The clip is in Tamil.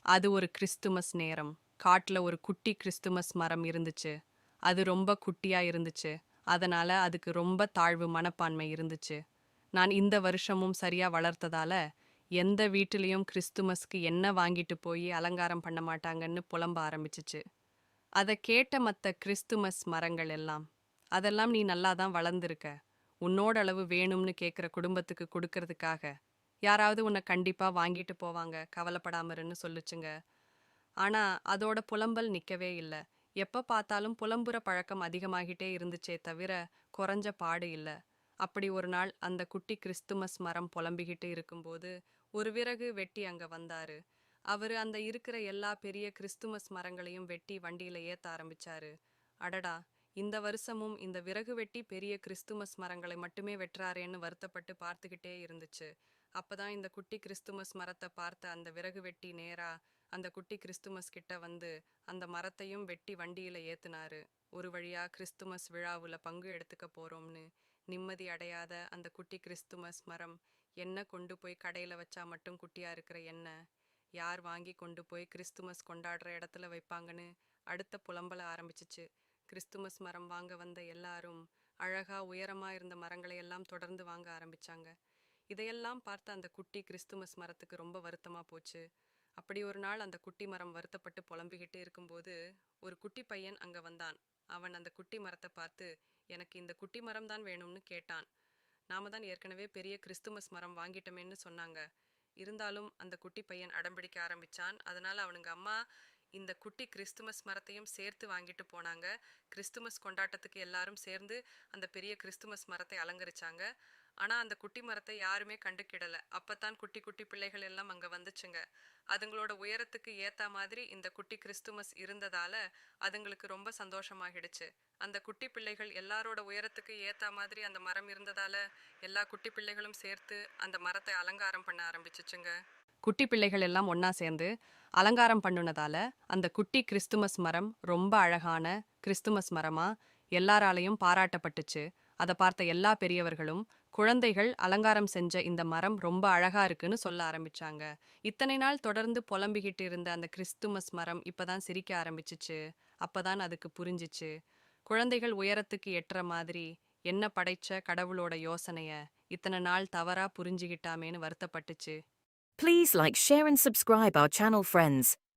அது ஒரு கிறிஸ்துமஸ் நேரம். காட்டுல ஒரு குட்டி கிறிஸ்துமஸ் மரம் இருந்துச்சு. அது ரொம்ப குட்டியா இருந்துச்சு. அதனால அதுக்கு ரொம்ப தாழ்வு மனப்பான்மை இருந்துச்சு. நான் இந்த வருஷமும் சரியா வளர்த்ததால, எந்த வீட்டிலயும் கிறிஸ்துமஸ்க்கு என்ன வாங்கிட்டு போய் அலங்காரம் பண்ண மாட்டாங்கன்னு புலம்ப ஆரம்பிச்சுச்சு. அத கேட்ட மத்த கிறிஸ்துமஸ் மரங்கள் எல்லாம், "அதெல்லாம் நீ நல்லா தான் வளர்ந்திருக்க. உன்னோட அளவு வேணும்னு கேக்குற குடும்பத்துக்கு குடுக்கறதுக்காக, யாராவது உன்னை கண்டிப்பா வாங்கிட்டு போவாங்க. கவலைப்படாம இருன்னு" சொல்லுச்சுங்க. ஆனா அதோட புலம்பல் நிக்கவே இல்ல. எப்ப பார்த்தாலும் புலம்புற பழக்கம் அதிகமாகிட்டே இருந்துச்சே தவிர குறைஞ்ச பாடு இல்ல. அப்படி ஒரு நாள் அந்த குட்டி கிறிஸ்துமஸ் மரம் புலம்பிக்கிட்டு இருக்கும்போது ஒரு விறகு வெட்டி அங்க வந்தாரு. அவரு அந்த இருக்கிற எல்லா பெரிய கிறிஸ்துமஸ் மரங்களையும் வெட்டி வண்டியில ஏத்த ஆரம்பிச்சாரு. அடடா! இந்த வருஷமும் இந்த விறகு வெட்டி பெரிய கிறிஸ்துமஸ் மரங்களை மட்டுமே வெட்டுறாரேன்னு வருத்தப்பட்டு பார்த்துக்கிட்டே இருந்துச்சு. அப்பதான் இந்த குட்டி கிறிஸ்துமஸ் மரத்தை பார்த்த அந்த விறகு வெட்டி நேரா அந்த குட்டி கிறிஸ்துமஸ் கிட்ட வந்து அந்த மரத்தையும் வெட்டி வண்டியில ஏத்துனாரு. ஒரு வழியா கிறிஸ்துமஸ் விழாவுல பங்கு எடுத்துக்க போறோம்னு நிம்மதி அடையாத அந்த குட்டி கிறிஸ்துமஸ் மரம், என்ன கொண்டு போய் கடையில வச்சா மட்டும் குட்டியா இருக்கிற என்ன யார் வாங்கி கொண்டு போய் கிறிஸ்துமஸ் கொண்டாடுற இடத்துல வைப்பாங்கன்னு அடுத்த புலம்பல ஆரம்பிச்சிச்சு. கிறிஸ்துமஸ் மரம் வாங்க வந்த எல்லாரும் அழகா உயரமா இருந்த மரங்களை எல்லாம் தொடர்ந்து வாங்க ஆரம்பிச்சாங்க. இதையெல்லாம் பார்த்த அந்த குட்டி கிறிஸ்துமஸ் மரத்துக்கு ரொம்ப வருத்தமா போச்சு. அப்படி ஒரு நாள் அந்த குட்டி மரம் வருத்தப்பட்டு புலம்பிக்கிட்டு இருக்கும்போது ஒரு குட்டி பையன் அங்க வந்தான். அவன் அந்த குட்டி மரத்தை பார்த்து, எனக்கு இந்த குட்டி மரம் தான் வேணும்னு கேட்டான். நாம தான் ஏற்கனவே பெரிய கிறிஸ்துமஸ் மரம் வாங்கிட்டோமேன்னு சொன்னாங்க. இருந்தாலும் அந்த குட்டி பையன் அடம்பிடிக்க ஆரம்பிச்சான். அதனால அவனுங்க அம்மா இந்த குட்டி கிறிஸ்துமஸ் மரத்தையும் சேர்த்து வாங்கிட்டு போனாங்க. கிறிஸ்துமஸ் கொண்டாட்டத்துக்கு எல்லாரும் சேர்ந்து அந்த பெரிய கிறிஸ்துமஸ் மரத்தை அலங்கரிச்சாங்க. ஆனா அந்த குட்டி மரத்தை யாருமே கண்டுக்கிடல. அப்பதான் குட்டி குட்டி பிள்ளைகள் எல்லாம் அங்க வந்துச்சுங்க. அதுங்களோட உயரத்துக்கு ஏத்த மாதிரி இந்த குட்டி கிறிஸ்துமஸ் இருந்ததால அதுங்களுக்கு ரொம்ப சந்தோஷமாகிடுச்சு. அந்த குட்டி பிள்ளைகள் எல்லாரோட உயரத்துக்கு ஏத்த மாதிரி அந்த மரம் இருந்ததால எல்லா குட்டி பிள்ளைகளும் சேர்த்து அந்த மரத்தை அலங்காரம் பண்ண ஆரம்பிச்சுச்சுங்க. குட்டி பிள்ளைகள் எல்லாம் ஒண்ணா சேர்ந்து அலங்காரம் பண்ணுனதால அந்த குட்டி கிறிஸ்துமஸ் மரம் ரொம்ப அழகான கிறிஸ்துமஸ் மரமா எல்லாராலையும் பாராட்டப்பட்டுச்சு. அதை பார்த்த எல்லா பெரியவர்களும் குழந்தைகள் அலங்காரம் செஞ்ச இந்த மரம் ரொம்ப அழகா இருக்குன்னு சொல்ல ஆரம்பிச்சாங்க. இத்தனை நாள் தொடர்ந்து புலம்பிக்கிட்டு இருந்த அந்த கிறிஸ்துமஸ் மரம் இப்பதான் சிரிக்க ஆரம்பிச்சுச்சு. அப்பதான் அதுக்கு புரிஞ்சிச்சு, குழந்தைகள் உயரத்துக்கு எட்டுற மாதிரி என்ன படைச்ச கடவுளோட யோசனைய இத்தனை நாள் தவறா புரிஞ்சுகிட்டாமேன்னு வருத்தப்பட்டுச்சு. Please like, share, and subscribe our channel, friends.